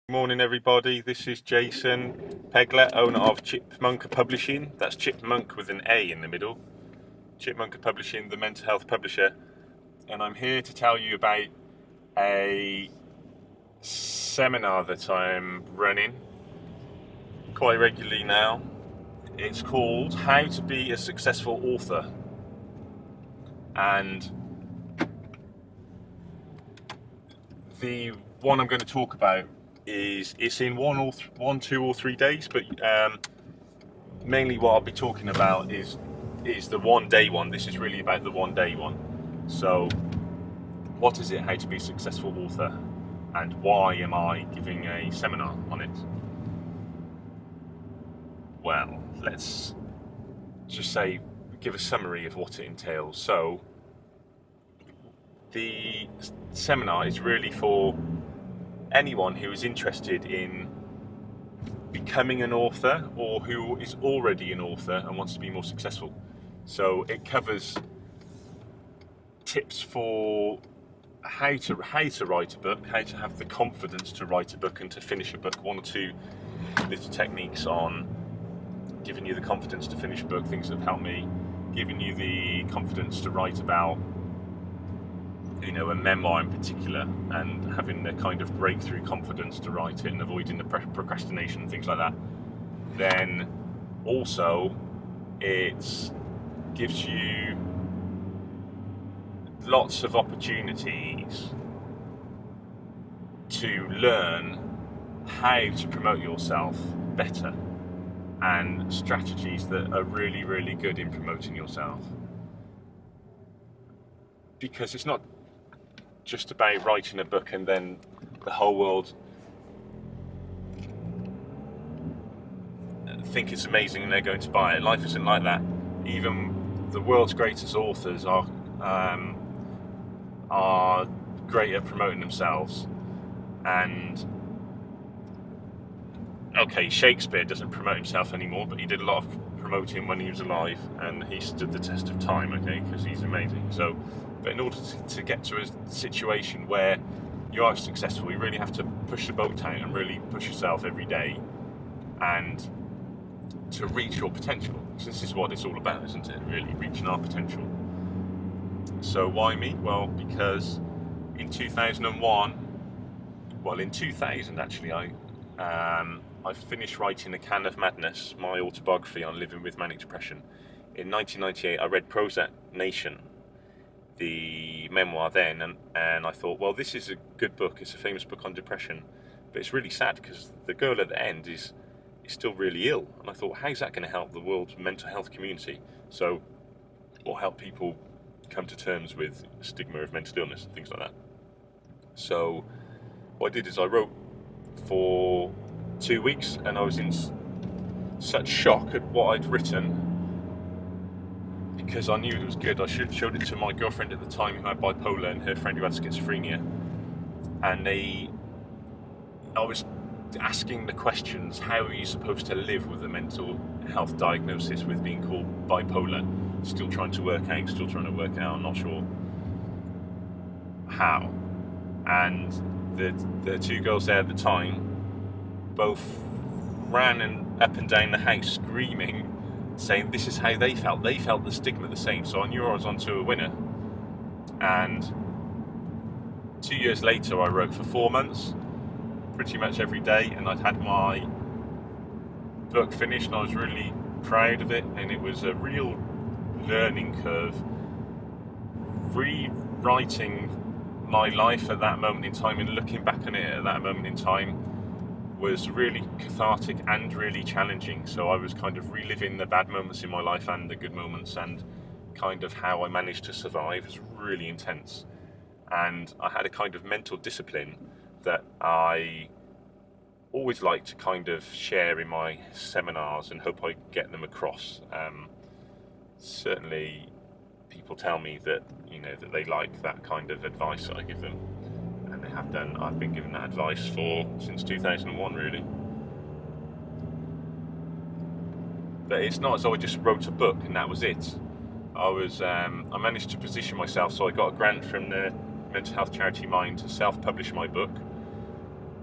Morning everybody, this is Jason Pegler, owner of Chipmunka Publishing. That's Chipmunk with an A in the middle. Chipmunka Publishing, the mental health publisher. And I'm here to tell you about a seminar that I'm running quite regularly now. It's called How to Be a Successful Author. And the one I'm going to talk about it's in 2 or 3 days, but mainly what I'll be talking about is the 1 day one. This is really about the 1 day one. So what is it, how to be a successful author, and why am I giving a seminar on it? Well, let's just give a summary of what it entails. So the seminar is really for anyone who is interested in becoming an author or who is already an author and wants to be more successful. So it covers tips for how to write a book, how to have the confidence to write a book and to finish a book. 1 or 2 little techniques on giving you the confidence to finish a book, things that have helped me, giving you the confidence to write about, a memoir in particular, and having the kind of breakthrough confidence to write it and avoiding the procrastination and things like that. Then also it gives you lots of opportunities to learn how to promote yourself better and strategies that are really, really good in promoting yourself. Because it's not just about writing a book and then the whole world think it's amazing and they're going to buy it. Life isn't like that. Even the world's greatest authors are great at promoting themselves. And okay, Shakespeare doesn't promote himself anymore, but he did a lot of promoting when he was alive, and he stood the test of time, okay, because he's amazing. So, but in order to get to a situation where you are successful, you really have to push the boat out and really push yourself every day, and to reach your potential. So this is what it's all about, isn't it? Really reaching our potential. So why me? Well, because in 2000 actually, I finished writing A Can of Madness, my autobiography on living with manic depression. In 1998, I read Prozac Nation, the memoir then, and I thought, well, this is a good book. It's a famous book on depression, but it's really sad because the girl at the end is still really ill. And I thought, how's that going to help the world's mental health community? So, or help people come to terms with stigma of mental illness and things like that. So what I did is I wrote for 2 weeks, and I was in such shock at what I'd written because I knew it was good. I showed it to my girlfriend at the time who had bipolar and her friend who had schizophrenia, and I was asking the questions, how are you supposed to live with a mental health diagnosis with being called bipolar? Still trying to work out, I'm not sure how. And the 2 girls there at the time both ran up and down the house screaming, saying this is how they felt. They felt the stigma the same. So I knew I was onto a winner. And 2 years later, I wrote for 4 months, pretty much every day, and I'd had my book finished, and I was really proud of it. And it was a real learning curve, rewriting my life at that moment in time and looking back on it at that moment in time was really cathartic and really challenging. So I was kind of reliving the bad moments in my life and the good moments, and kind of how I managed to survive. It was really intense, and I had a kind of mental discipline that I always like to kind of share in my seminars and hope I get them across. Certainly people tell me that that they like that kind of advice that I give them, and they have done. I've been given that advice since 2001 really. But it's not as though I just wrote a book and that was it. I managed to position myself, so I got a grant from the mental health charity Mind to self-publish my book,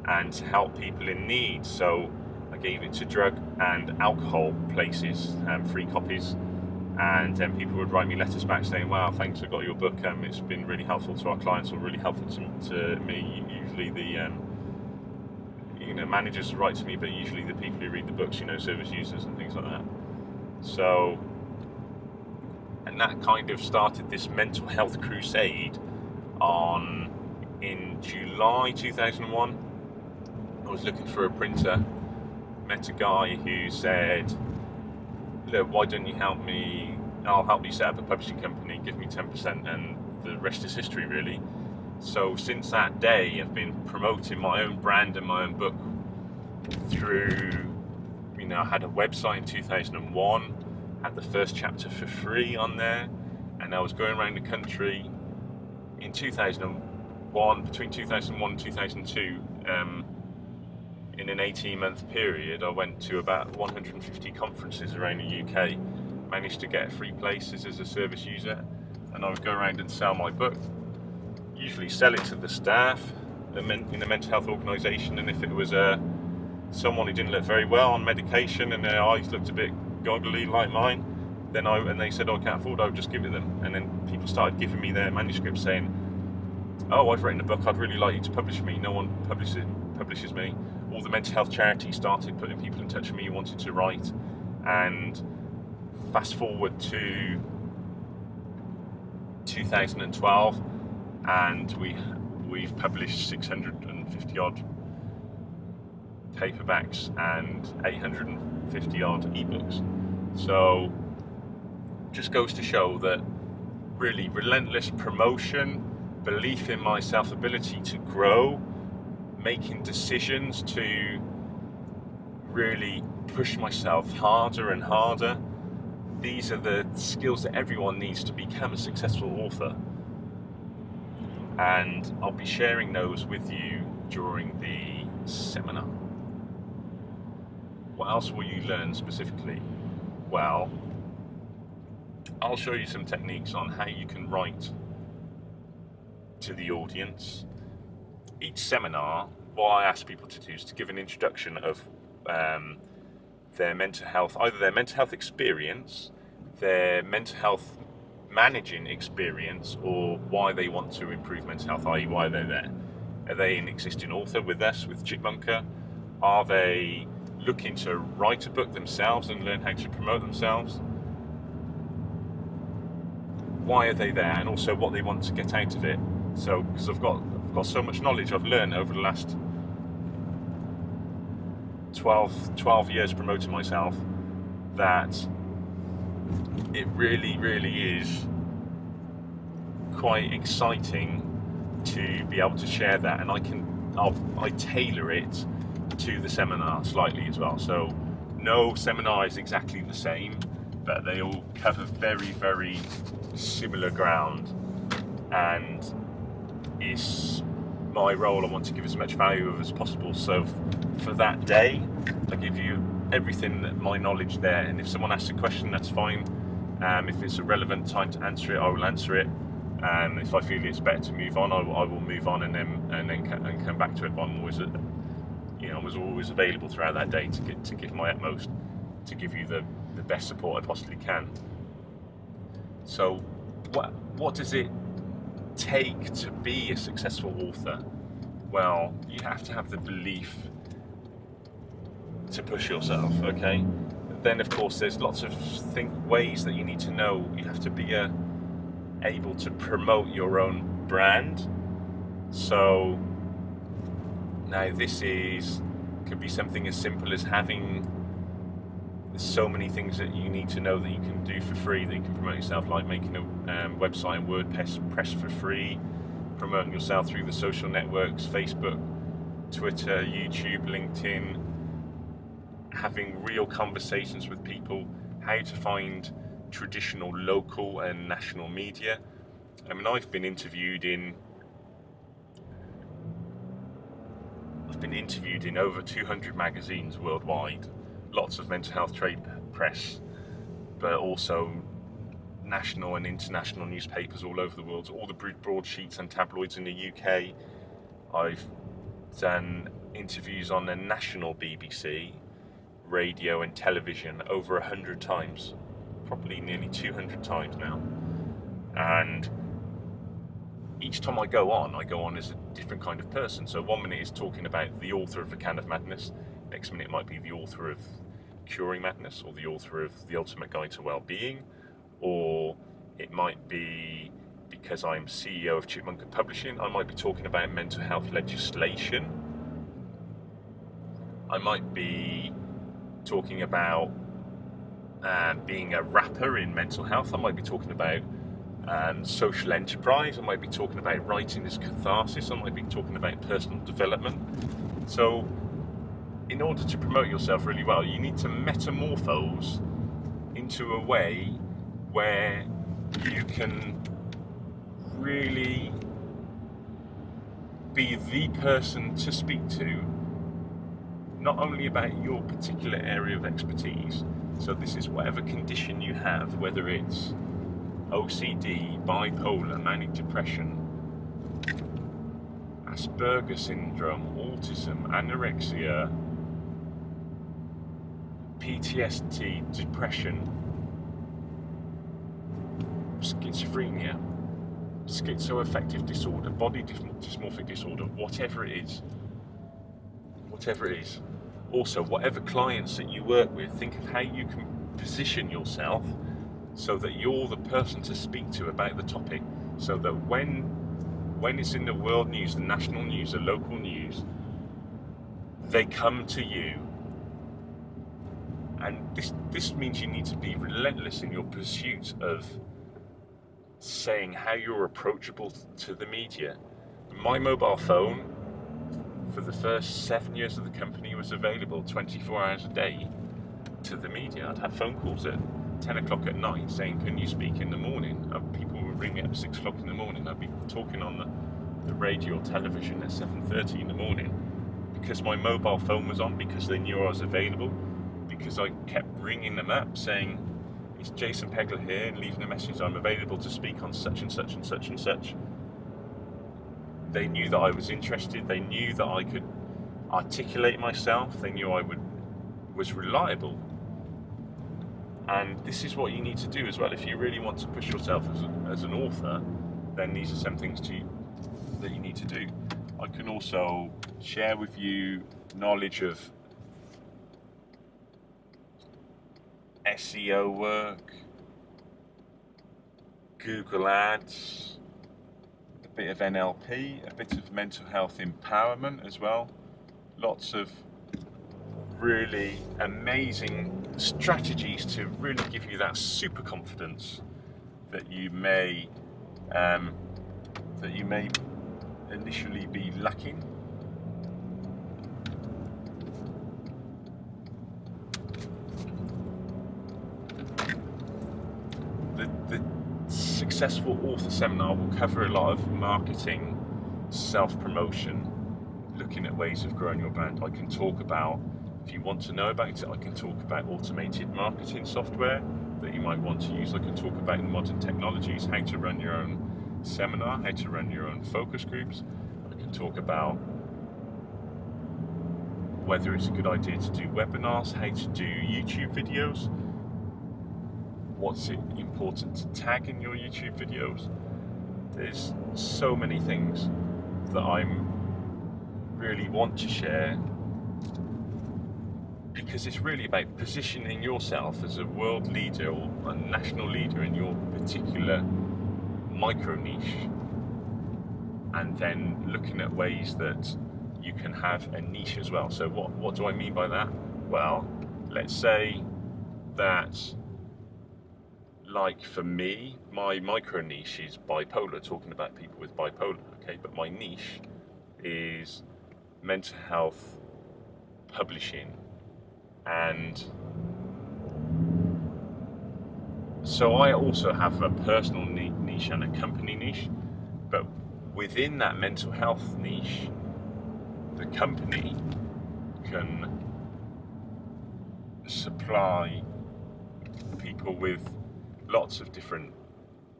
and to help people in need. So I gave it to drug and alcohol places, free copies, and then people would write me letters back saying, wow, thanks, I got your book, it's been really helpful to our clients, or really helpful to me. Usually the managers write to me, but usually the people who read the books, service users and things like that. So, and that kind of started this mental health crusade in July 2001. I was looking for a printer, met a guy who said, look, why don't you help me? I'll help you set up a publishing company, give me 10%, and the rest is history, really. So since that day, I've been promoting my own brand and my own book through, I had a website in 2001, had the first chapter for free on there, and I was going around the country in 2001, between 2001 and 2002, in an 18-month period, I went to about 150 conferences around the UK, managed to get free places as a service user, and I would go around and sell my book, usually sell it to the staff in a mental health organisation, and if it was someone who didn't look very well on medication and their eyes looked a bit goggly like mine, and they said, I can't afford it, I would just give it them. And then people started giving me their manuscripts saying, oh, I've written a book, I'd really like you to publish me. No one publishes me. All the mental health charities started putting people in touch with me who wanted to write. And fast forward to 2012, and we've published 650 odd paperbacks and 850 odd ebooks. So just goes to show that really relentless promotion, belief in myself, ability to grow, making decisions to really push myself harder and harder. These are the skills that everyone needs to become a successful author. And I'll be sharing those with you during the seminar. What else will you learn specifically? Well, I'll show you some techniques on how you can write to the audience. Each seminar, what I ask people to do is to give an introduction of their mental health, either their mental health experience, their mental health managing experience, or why they want to improve mental health, i.e. why they're there. Are they an existing author with us, with Chipmunka? Are they looking to write a book themselves and learn how to promote themselves? Why are they there, and also what they want to get out of it? So, because I've got so much knowledge I've learned over the last 12 years promoting myself, that it really, really is quite exciting to be able to share that, and I tailor it to the seminar slightly as well. So no seminar is exactly the same, but they all cover very, very similar ground, and it's my role, I want to give as much value as possible. So for that day, I give you everything, my knowledge there, and if someone asks a question, that's fine. If it's a relevant time to answer it, I will answer it, and if I feel it's better to move on, I will move on and then come back to it. But I'm always I was always available throughout that day to give my utmost to give you the best support I possibly can. So what does it take to be a successful author? Well, you have to have the belief to push yourself, okay? Then of course there's lots of ways that you need to know. You have to be able to promote your own brand. So now this could be something as simple as there's so many things that you need to know that you can do for free, that you can promote yourself, like making a website and WordPress for free, promoting yourself through the social networks, Facebook, Twitter, YouTube, LinkedIn, having real conversations with people, how to find traditional local and national media. I mean, I've been interviewed in over 200 magazines worldwide, lots of mental health trade press, but also national and international newspapers all over the world, all the broadsheets and tabloids in the UK. I've done interviews on the national BBC, radio and television over 100 times, probably nearly 200 times now. And each time I go on as a different kind of person. So one minute is talking about the author of A Can of Madness, next minute it might be the author of Curing Madness, or the author of The Ultimate Guide to Wellbeing, or it might be, because I'm CEO of Chipmunka Publishing, I might be talking about mental health legislation. I might be talking about being a rapper in mental health. I might be talking about social enterprise. I might be talking about writing as catharsis. I might be talking about personal development. So in order to promote yourself really well, you need to metamorphose into a way where you can really be the person to speak to, not only about your particular area of expertise. So this is whatever condition you have, whether it's OCD, bipolar, manic depression, Asperger's syndrome, autism, anorexia, PTSD, depression, schizophrenia, schizoaffective disorder, body dysmorphic disorder, whatever it is. Also, whatever clients that you work with, think of how you can position yourself so that you're the person to speak to about the topic, so that when it's in the world news, the national news, the local news, they come to you. And this means you need to be relentless in your pursuit of saying how you're approachable to the media. My mobile phone, for the first 7 years of the company, was available 24 hours a day to the media. I'd have phone calls at 10 o'clock at night saying, can you speak in the morning? People would ring me up at 6 o'clock in the morning. I'd be talking on the radio or television at 7:30 in the morning, because my mobile phone was on, because they knew I was available, because I kept ringing them up saying, it's Jason Pegler here, and leaving a message, I'm available to speak on such and such and such and such. They knew that I was interested, they knew that I could articulate myself, they knew I was reliable. And this is what you need to do as well. If you really want to push yourself as an author, then these are some things that you need to do. I can also share with you knowledge of SEO work, Google Ads, a bit of NLP, a bit of mental health empowerment as well. Lots of really amazing strategies to really give you that super confidence that you may initially be lacking. The Successful Author Seminar will cover a lot of marketing, self-promotion, looking at ways of growing your brand. I can talk about, if you want to know about it, I can talk about automated marketing software that you might want to use. I can talk about modern technologies, how to run your own seminar, how to run your own focus groups. I can talk about whether it's a good idea to do webinars, how to do YouTube videos, what's it important to tag in your YouTube videos. There's so many things that I really want to share, because it's really about positioning yourself as a world leader or a national leader in your particular micro niche, and then looking at ways that you can have a niche as well. So what do I mean by that? Well, let's say that, like for me, my micro niche is bipolar, talking about people with bipolar, okay? But my niche is mental health publishing. And so I also have a personal niche and a company niche, but within that mental health niche, the company can supply people with lots of different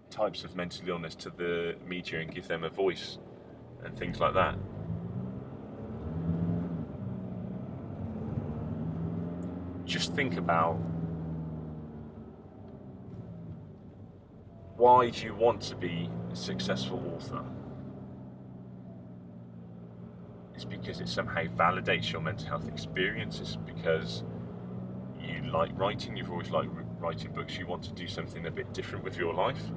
types of mental illness to the media and give them a voice and things like that. just think about, why do you want to be a successful author? It's because it somehow validates your mental health experience. It's because you like writing, you've always liked writing books, you want to do something a bit different with your life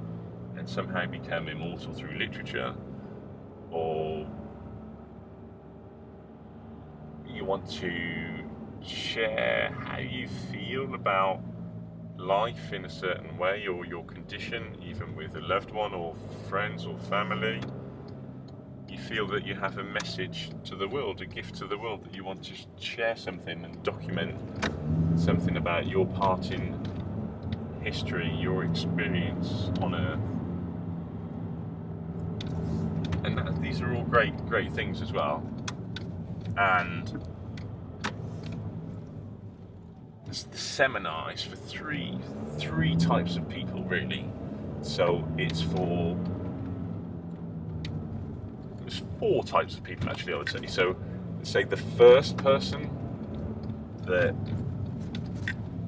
and somehow become immortal through literature, or you want to share how you feel about life in a certain way, or your condition, even with a loved one or friends or family. You feel that you have a message to the world, a gift to the world, that you want to share something and document something about your part in history, your experience on Earth. And these are all great things as well. And the seminar is for three types of people, really. So there's 4 types of people, actually, I would say. So say the first person that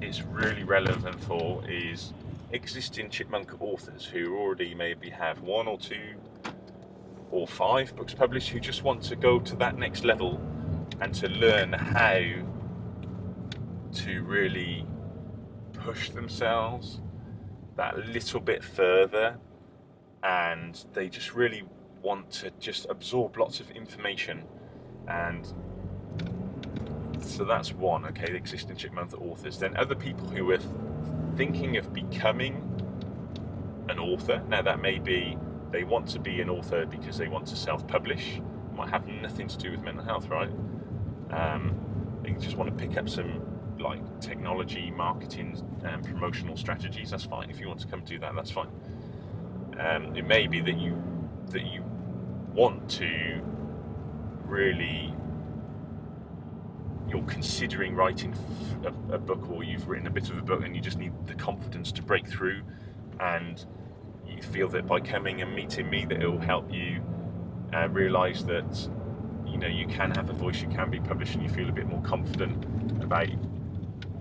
it's really relevant for is existing Chipmunka authors who already maybe have 1 or 2 or 5 books published, who just want to go to that next level and to learn how to really push themselves that little bit further, and they just really want to just absorb lots of information. And so that's one, okay, the existing Chipmunka authors. Then other people who are thinking of becoming an author. Now that may be they want to be an author because they want to self-publish. It might have nothing to do with mental health, right? They just want to pick up some like technology, marketing, and promotional strategies. That's fine. If you want to come do that, that's fine. It may be that you want to really, you're considering writing a book, or you've written a bit of a book and you just need the confidence to break through, and you feel that by coming and meeting me that it will help you realise that you can have a voice, you can be published, and you feel a bit more confident about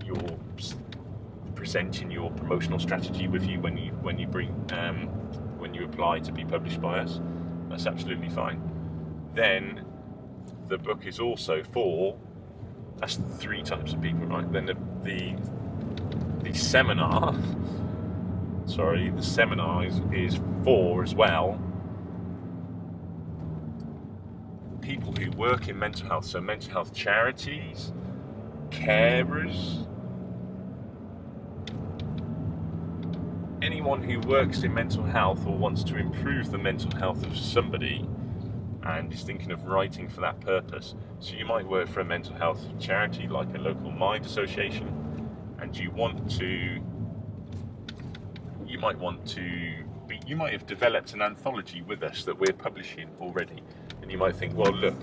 your presenting your promotional strategy with you when you apply to be published by us. That's absolutely fine. Then the book is also for, that's 3 types of people, right? Then the seminar is for as well people who work in mental health, so mental health charities, carers, anyone who works in mental health or wants to improve the mental health of somebody and is thinking of writing for that purpose. So you might work for a mental health charity like a local mind association, and you might have developed an anthology with us that we're publishing already, and you might think, well, look,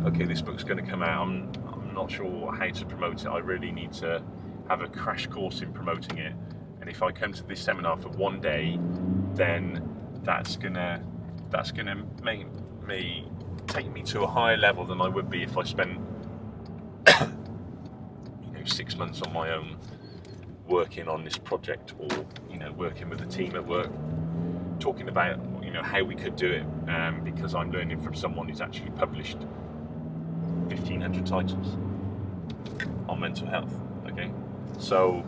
okay, this book's going to come out, I'm not sure how to promote it, I really need to have a crash course in promoting it, and if I come to this seminar for 1 day, then that's gonna take me to a higher level than I would be if I spent 6 months on my own working on this project, or working with a team at work, talking about how we could do it, because I'm learning from someone who's actually published 1,500 titles on mental health. Okay, so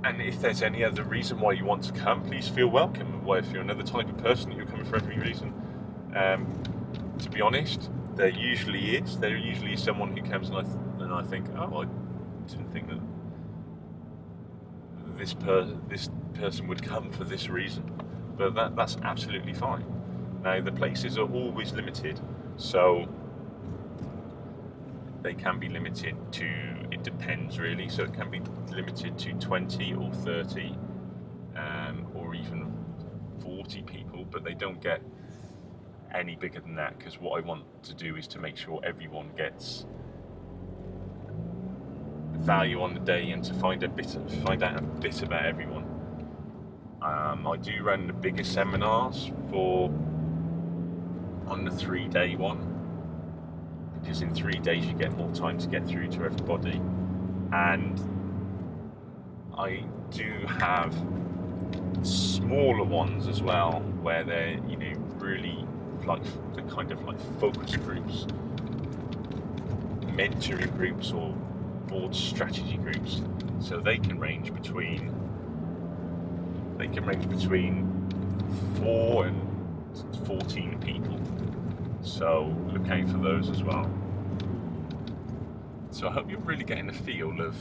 and if there's any other reason why you want to come, please feel welcome. Well, if you're another type of person, you're coming for every reason. To be honest, there usually is someone who comes and I think, oh, I didn't think that this person would come for this reason, but that's absolutely fine. Now the places are always limited, so they can be limited to, it depends really, so it can be limited to 20 or 30 or even 40 people, but they don't get any bigger than that, because what I want to do is to make sure everyone gets value on the day and to find out a bit about everyone. I do run the bigger seminars on the 3-day one, because in 3 days you get more time to get through to everybody. And I do have smaller ones as well, where they're, you know, really like the kind of like focus groups, mentoring groups, or board strategy groups. So they can range between 4 and 14 people. So look out for those as well. So I hope you're really getting a feel of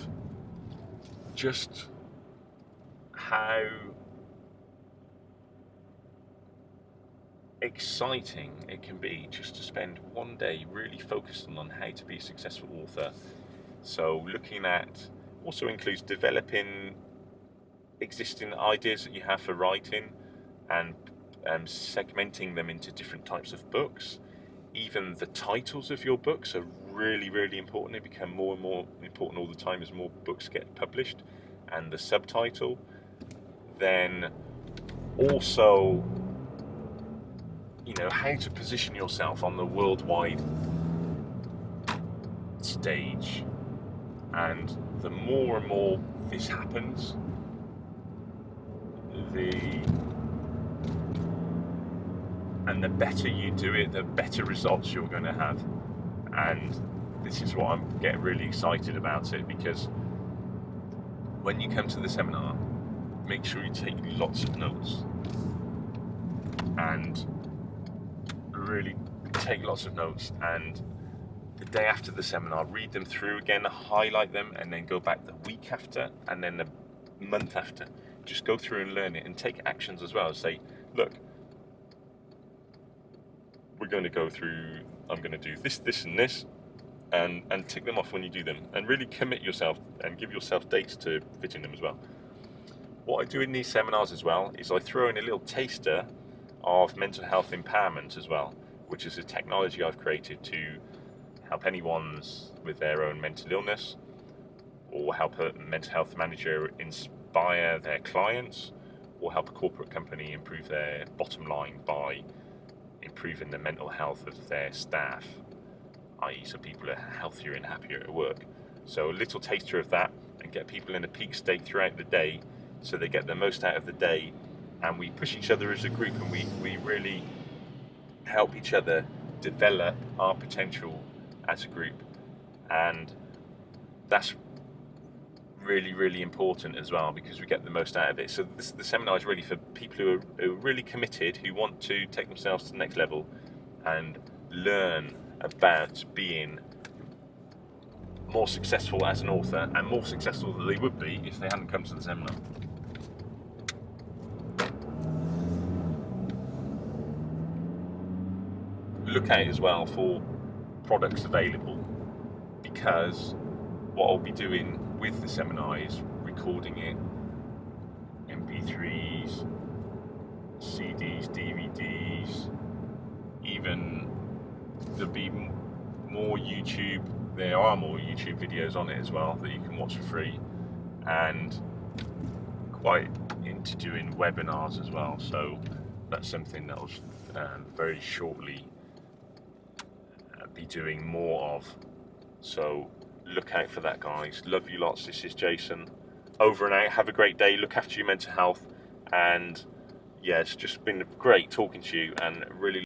just how exciting it can be just to spend one day really focusing on how to be a successful author. So looking at also includes developing existing ideas that you have for writing and segmenting them into different types of books. Even the titles of your books are really, really important. They become more and more important all the time as more books get published, and the subtitle. Then also, you know, how to position yourself on the worldwide stage. And the more and more this happens, the better you do it, the better results you're going to have. And this is what I'm getting really excited about it, because when you come to the seminar, make sure you take lots of notes, and really take lots of notes. And the day after the seminar, read them through again, highlight them, and then go back the week after, and then the month after. Just go through and learn it, and take actions as well. Say, look, we're going to go through, I'm going to do this, this, and this, and tick them off when you do them, and really commit yourself and give yourself dates to fit in them as well. What I do in these seminars as well is I throw in a little taster of mental health empowerment as well, which is a technology I've created to help anyone with their own mental illness, or help a mental health manager inspire their clients, or help a corporate company improve their bottom line by improving the mental health of their staff, i.e. so people are healthier and happier at work. So a little taster of that, and get people in a peak state throughout the day so they get the most out of the day, and we push each other as a group, and we really help each other develop our potential as a group. And that's really, really important as well, because we get the most out of it. So the seminar is really for people who are really committed, who want to take themselves to the next level and learn about being more successful as an author, and more successful than they would be if they hadn't come to the seminar. Look out as well for products available, because what I'll be doing with the seminar is recording it, MP3s, CDs, DVDs, even there'll be more YouTube. There are more YouTube videos on it as well that you can watch for free, and quite into doing webinars as well. So that's something that I'll very shortly be doing more of. So look out for that, guys. Love you lots. This is Jason. Over and out. Have a great day. Look after your mental health. And yeah, it's just been great talking to you, and really